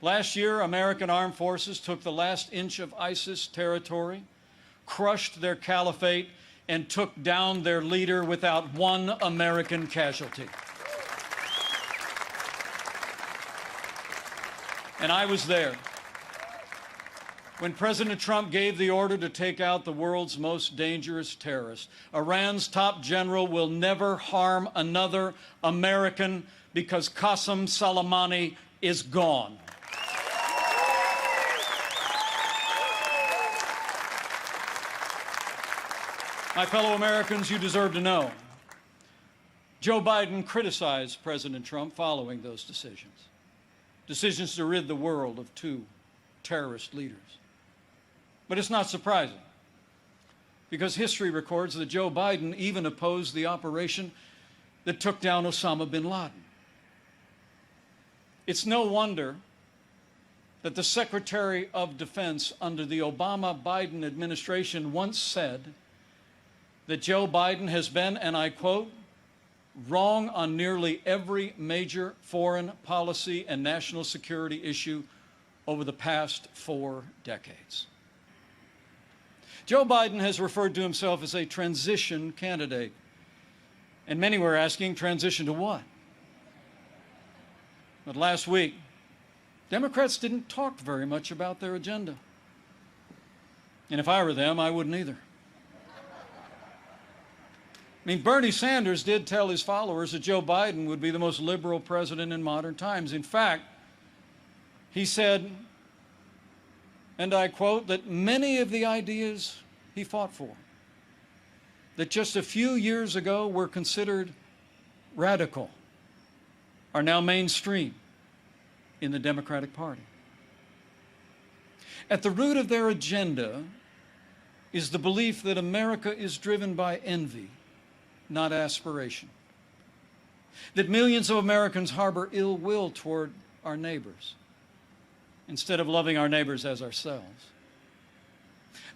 Last year, American armed forces took the last inch of ISIS territory, crushed their caliphate, and took down their leader without one American casualty. And I was there when President Trump gave the order to take out the world's most dangerous terrorist. Iran's top general will never harm another American because Qasem Soleimani is gone. My fellow Americans, you deserve to know. Joe Biden criticized President Trump following those decisions to rid the world of two terrorist leaders. But it's not surprising, because history records that Joe Biden even opposed the operation that took down Osama bin Laden. It's no wonder that the Secretary of Defense under the Obama-Biden administration once said that Joe Biden has been, and I quote, wrong on nearly every major foreign policy and national security issue over the past 4 decades. Joe Biden has referred to himself as a transition candidate, and many were asking, transition to what? But last week, Democrats didn't talk very much about their agenda. And if I were them, I wouldn't either. I mean, Bernie Sanders did tell his followers that Joe Biden would be the most liberal president in modern times. In fact, he said, and I quote, that many of the ideas he fought for, that just a few years ago were considered radical, are now mainstream in the Democratic Party. At the root of their agenda is the belief that America is driven by envy, not aspiration. That millions of Americans harbor ill will toward our neighbors instead of loving our neighbors as ourselves.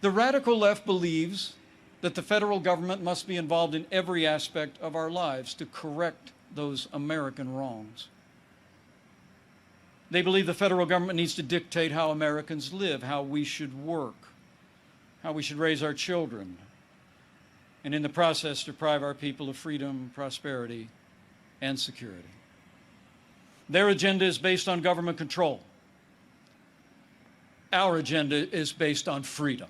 The radical left believes that the federal government must be involved in every aspect of our lives to correct those American wrongs. They believe the federal government needs to dictate how Americans live, how we should work, how we should raise our children, and in the process deprive our people of freedom, prosperity, and security. Their agenda is based on government control. Our agenda is based on freedom.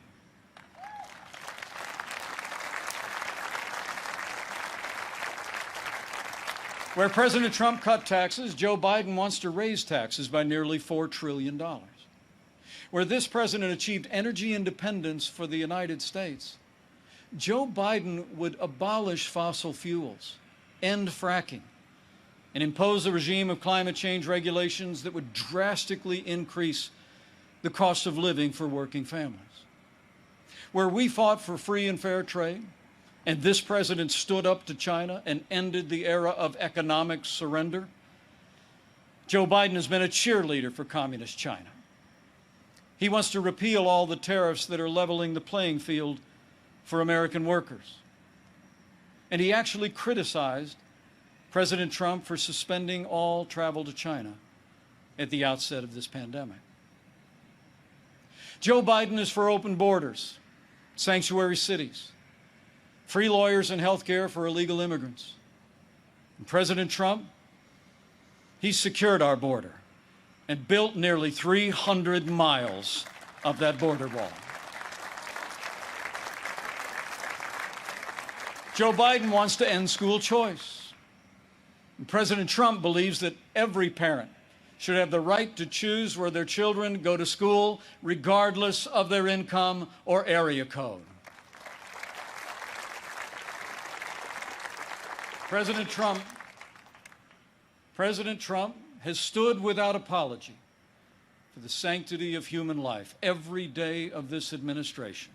Where President Trump cut taxes, Joe Biden wants to raise taxes by nearly $4 trillion. Where this president achieved energy independence for the United States, Joe Biden would abolish fossil fuels, end fracking, and impose a regime of climate change regulations that would drastically increase the cost of living for working families. Where we fought for free and fair trade, and this president stood up to China and ended the era of economic surrender, Joe Biden has been a cheerleader for communist China. He wants to repeal all the tariffs that are leveling the playing field for American workers. And he actually criticized President Trump for suspending all travel to China at the outset of this pandemic. Joe Biden is for open borders, sanctuary cities, free lawyers and health care for illegal immigrants. And President Trump, he secured our border and built nearly 300 miles of that border wall. Joe Biden wants to end school choice. And President Trump believes that every parent should have the right to choose where their children go to school, regardless of their income or area code. President Trump has stood without apology for the sanctity of human life every day of this administration.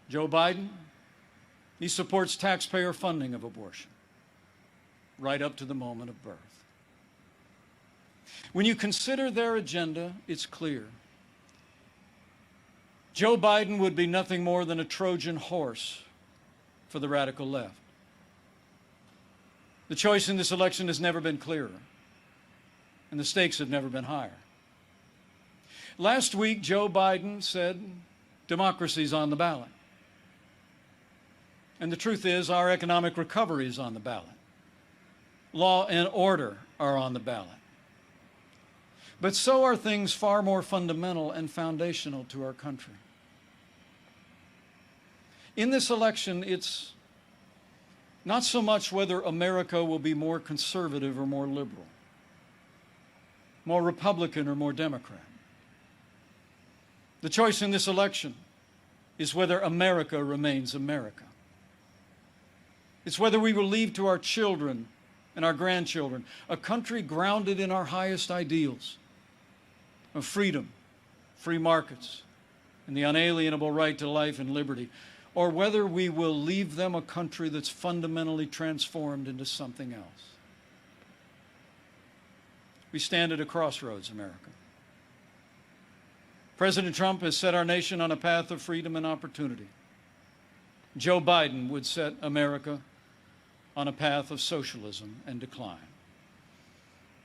Joe Biden, he supports taxpayer funding of abortion right up to the moment of birth. When you consider their agenda, it's clear. Joe Biden would be nothing more than a Trojan horse for the radical left. The choice in this election has never been clearer. and the stakes have never been higher. Last week, Joe Biden said democracy's on the ballot. And the truth is, our economic recovery is on the ballot. Law and order are on the ballot. But so are things far more fundamental and foundational to our country. In this election, it's not so much whether America will be more conservative or more liberal, more Republican or more Democrat. The choice in this election is whether America remains America. It's whether we will leave to our children and our grandchildren a country grounded in our highest ideals of freedom, free markets, and the unalienable right to life and liberty, or whether we will leave them a country that's fundamentally transformed into something else. We stand at a crossroads, America. President Trump has set our nation on a path of freedom and opportunity. Joe Biden would set America on a path of socialism and decline.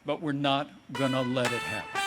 But we're not going to let it happen.